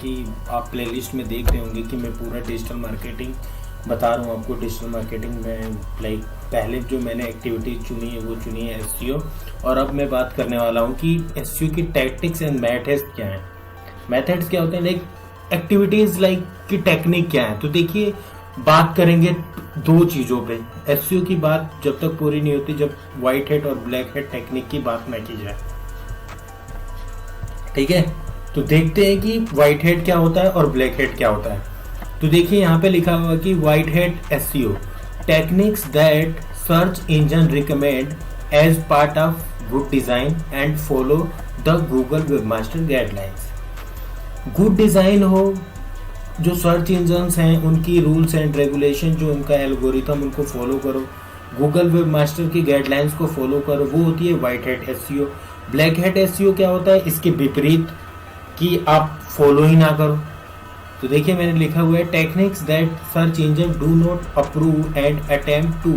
कि आप प्लेलिस्ट में देख रहे होंगे कि मैं पूरा डिजिटल मार्केटिंग बता रहा हूँ आपको। डिजिटल मार्केटिंग में लाइक पहले जो मैंने एक्टिविटी चुनी है वो चुनी है एसईओ, और अब मैं बात करने वाला हूँ कि एसईओ की टैक्टिक्स एंड मेथड्स क्या हैं। मेथड्स क्या होते हैं, लाइक एक्टिविटीज़ लाइक की टेक्निक क्या है। तो देखिए, बात करेंगे दो चीज़ों पे। एसईओ की बात जब तक पूरी नहीं होती जब वाइट हेड और ब्लैक हेड टेक्निक की बात न की जाए, ठीक है। तो देखते हैं कि व्हाइट हेड क्या होता है और ब्लैक हेड क्या होता है। तो देखिए यहाँ पे लिखा हुआ कि white hat SEO techniques that search engine recommend as part of good design and follow the Google webmaster guidelines. Good design हो, जो सर्च इंजन्स हैं उनकी रूल्स एंड रेगुलेशन, जो उनका एल्गोरिथम उनको फॉलो करो, गूगल वेबमास्टर की गाइडलाइंस को फॉलो करो, वो होती है white hat SEO. Black head SEO क्या होता है, इसके विपरीत कि आप फॉलो ही ना करो। तो देखिए मैंने लिखा हुआ है techniques that search engine do not approve and attempt to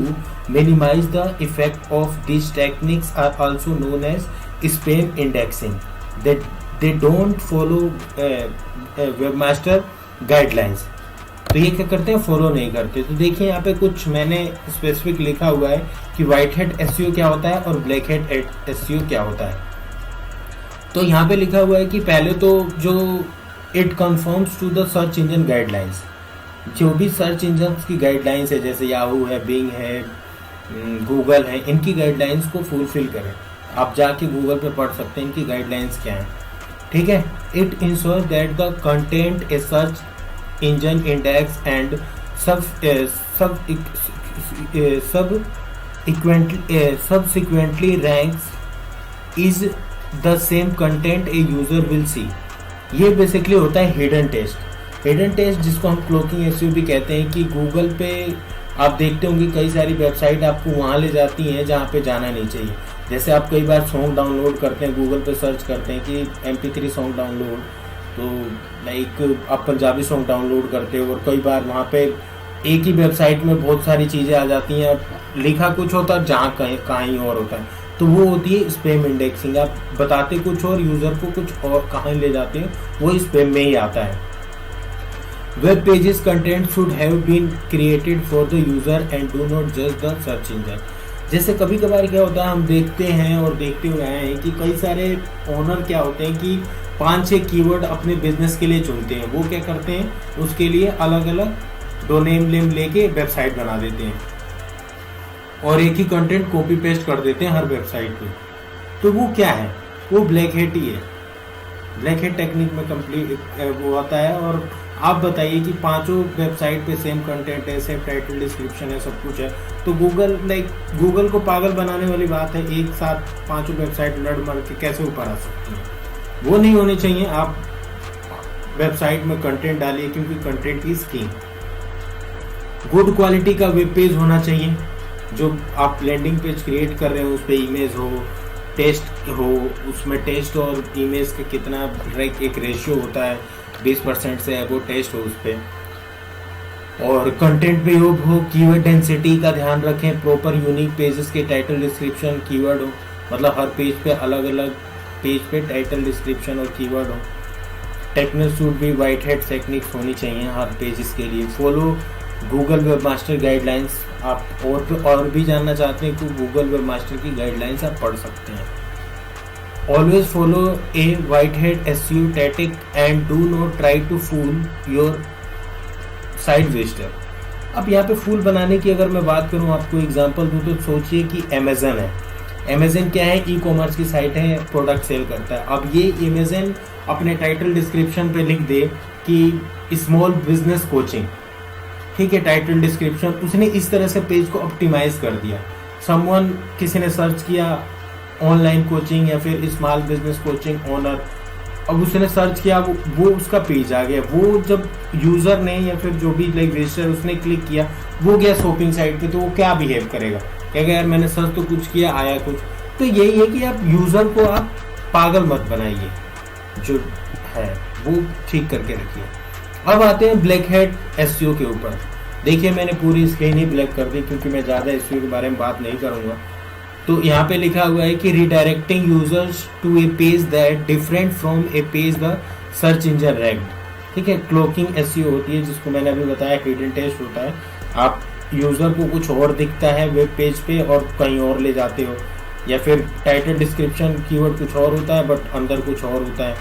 minimise the effect of this techniques are also known as spam indexing. They don't follow webmaster guidelines. तो ये क्या करते हैं, फॉलो नहीं करते। तो देखिए यहाँ पे कुछ मैंने स्पेसिफिक लिखा हुआ है कि व्हाइट हेड एसईओ क्या होता है और ब्लैक हेड एसईओ क्या होता है। तो यहाँ पे लिखा हुआ है कि पहले तो जो it conforms to the search engine guidelines, जो भी सर्च इंजन की गाइडलाइंस है जैसे याहू है, बिंग है, गूगल है, इनकी गाइडलाइंस को फुलफिल करें। आप जाके गूगल पे पढ़ सकते हैं इनकी गाइडलाइंस क्या है, ठीक है। It ensures that the content a search engine index and subsequently ranks is the same content a user will see। ये बेसिकली होता है हिडन टेस्ट। हिडन टेस्ट जिसको हम क्लोकिंग एसईओ भी कहते हैं कि गूगल पे आप देखते होंगे कई सारी वेबसाइट आपको वहाँ ले जाती हैं जहाँ पे जाना नहीं चाहिए। जैसे आप कई बार सॉन्ग डाउनलोड करते हैं, गूगल पे सर्च करते हैं कि MP3 सॉन्ग डाउनलोड, तो लाइक आप पंजाबी सॉन्ग डाउनलोड करते हो और कई बार वहाँ पे एक ही वेबसाइट में बहुत सारी चीज़ें आ जाती हैं, लिखा कुछ होता है जहाँ कहीं और होता है। तो वो होती है स्पैम इंडेक्सिंग। आप बताते कुछ और, यूज़र को कुछ और कहाँ ले जाते हैं, वो स्पैम में ही आता है। Web pages content should have been created for the user and do not just the search engine. जैसे कभी कभार क्या होता है, हम देखते हैं और देखते हुए आए हैं कि कई सारे ओनर क्या होते हैं कि 5-6 कीवर्ड अपने बिजनेस के लिए चुनते हैं। वो क्या करते हैं, उसके लिए अलग अलग डोमेन नेम लेके वेबसाइट बना देते हैं और एक ही कंटेंट कॉपी पेस्ट कर देते हैं हर वेबसाइट पे। तो वो क्या है, वो ब्लैक हेड ही है। ब्लैक हेड टेक्निक में कंप्लीट वो आता है। और आप बताइए कि 5 वेबसाइट पे सेम कंटेंट है, सेम टाइटल डिस्क्रिप्शन है, सब कुछ है, तो गूगल को पागल बनाने वाली बात है। एक साथ 5 वेबसाइट लड़ मर के कैसे ऊपर आ सकती है, वो नहीं होनी चाहिए। आप वेबसाइट में कंटेंट डालिए क्योंकि content is king. Good quality का वेब पेज होना चाहिए। जो आप लैंडिंग पेज क्रिएट कर रहे हो उस पर इमेज हो, टेस्ट हो, उसमें टेस्ट और इमेज का कितना एक रेशियो होता है, 20% से वो टेस्ट हो उस पर, और कंटेंट पे हो कीवर्ड डेंसिटी का ध्यान रखें। प्रॉपर यूनिक पेजेस के टाइटल डिस्क्रिप्शन कीवर्ड हो, मतलब हर पेज पे अलग अलग पेज पे टाइटल डिस्क्रिप्शन और कीवर्ड हो। Techniques should be white head techniques होनी चाहिए हर पेजेस के लिए। Follow Google webmaster guidelines. आप और भी जानना चाहते हैं कि गूगल वेबमास्टर की गाइडलाइंस आप पढ़ सकते हैं। Always follow a white hat SEO tactic and do not try to fool your site visitor. अब यहाँ पे फूल बनाने की अगर मैं बात करूँ, आपको एग्जांपल दूँ, तो सोचिए कि अमेजन है। अमेजन क्या है, ई कॉमर्स की साइट है, प्रोडक्ट सेल करता है। अब ये अमेजन अपने टाइटल डिस्क्रिप्शन पे लिख दे कि स्मॉल बिजनेस कोचिंग, ठीक है, टाइटल डिस्क्रिप्शन उसने इस तरह से पेज को ऑप्टिमाइज कर दिया। समवन किसी ने सर्च किया ऑनलाइन कोचिंग या फिर स्मॉल बिजनेस कोचिंग ओनर, अब उसने सर्च किया, वो उसका पेज आ गया। वो जब यूज़र ने या फिर जो भी लाइक विजिटर उसने क्लिक किया, वो गया शॉपिंग साइट पे, तो वो क्या बिहेव करेगा, क्या यार मैंने सर्च तो कुछ किया, आया कुछ। तो यही है कि आप यूज़र को आप पागल मत बनाइए, जो है वो ठीक करके रखिए। अब आते हैं ब्लैक हेड एसईओ के ऊपर। देखिए मैंने पूरी स्क्रीन ही ब्लैक कर दी क्योंकि मैं ज़्यादा एसईओ के बारे में बात नहीं करूँगा। तो यहाँ पे लिखा हुआ है कि redirecting users to a page that different from a page the search engine ranked. ठीक है। क्लोकिंग एसईओ होती है जिसको मैंने अभी बताया हिडन टेस्ट होता है। आप यूजर को कुछ और दिखता है वेब पेज पे और कहीं और ले जाते हो, या फिर टाइटल डिस्क्रिप्शन कीवर्ड कुछ और होता है बट अंदर कुछ और होता है,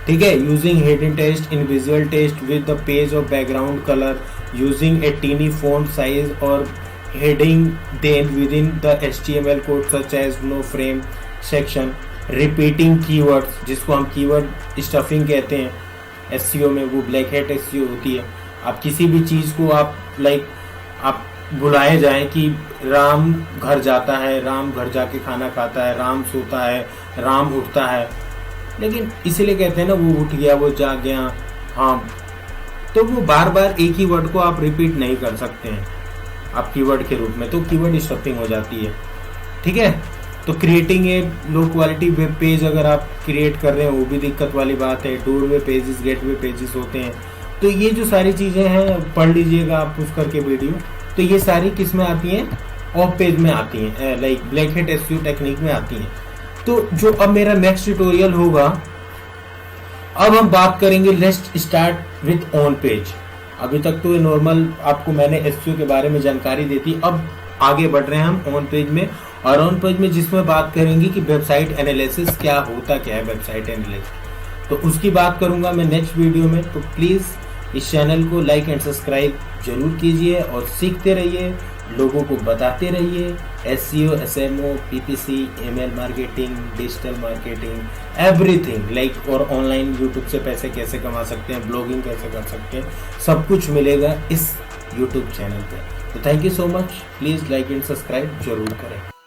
ठीक है। Using hidden test in visual test with the page और background colour using a tiny font size और heading then within the HTML code such as no frame section. Repeating keywords जिसको हम कीवर्ड स्टफिंग कहते हैं SEO में, वो black hat SEO होती है। आप किसी भी चीज को आप आप बुलाए जाएं कि राम घर जाता है, राम घर जाके खाना खाता है, राम सोता है, राम उठता है, लेकिन इसीलिए कहते हैं ना वो उठ गया, वो जाग गया, हाँ, तो वो बार बार एक ही वर्ड को आप रिपीट नहीं कर सकते हैं आप कीवर्ड के रूप में, तो कीवर्ड स्टफिंग हो जाती है, ठीक है। तो creating a low quality web page अगर आप क्रिएट कर रहे हैं वो भी दिक्कत वाली बात है। डोरवे पेजेस, गेटवे पेजेस होते हैं। तो ये जो सारी चीजें हैं पढ़ लीजिएगा आप पुश करके वीडियो। तो ये सारी किस में आती हैं? ऑफ पेज में आती हैं, like black hat SEO technique में आती हैं। तो जो अब मेरा नेक्स्ट ट्यूटोरियल होगा, अब हम बात करेंगे let's start with on page. अभी तक तो नॉर्मल आपको मैंने एसईओ के बारे में जानकारी दी थी, अब आगे बढ़ रहे हैं हम ऑन पेज में। और ऑन पेज में जिसमें बात करेंगे कि वेबसाइट एनालिसिस क्या होता, क्या है वेबसाइट एनालिसिस, तो उसकी बात करूंगा मैं नेक्स्ट वीडियो में। तो प्लीज इस चैनल को लाइक एंड सब्सक्राइब जरूर कीजिए और सीखते रहिए, लोगों को बताते रहिए SEO, SMO, PPC, email marketing, digital marketing, everything like, और ऑनलाइन यूट्यूब से पैसे कैसे कमा सकते हैं, ब्लॉगिंग कैसे कर सकते हैं, सब कुछ मिलेगा इस यूट्यूब चैनल पे। तो thank you so much, please like and subscribe जरूर करें।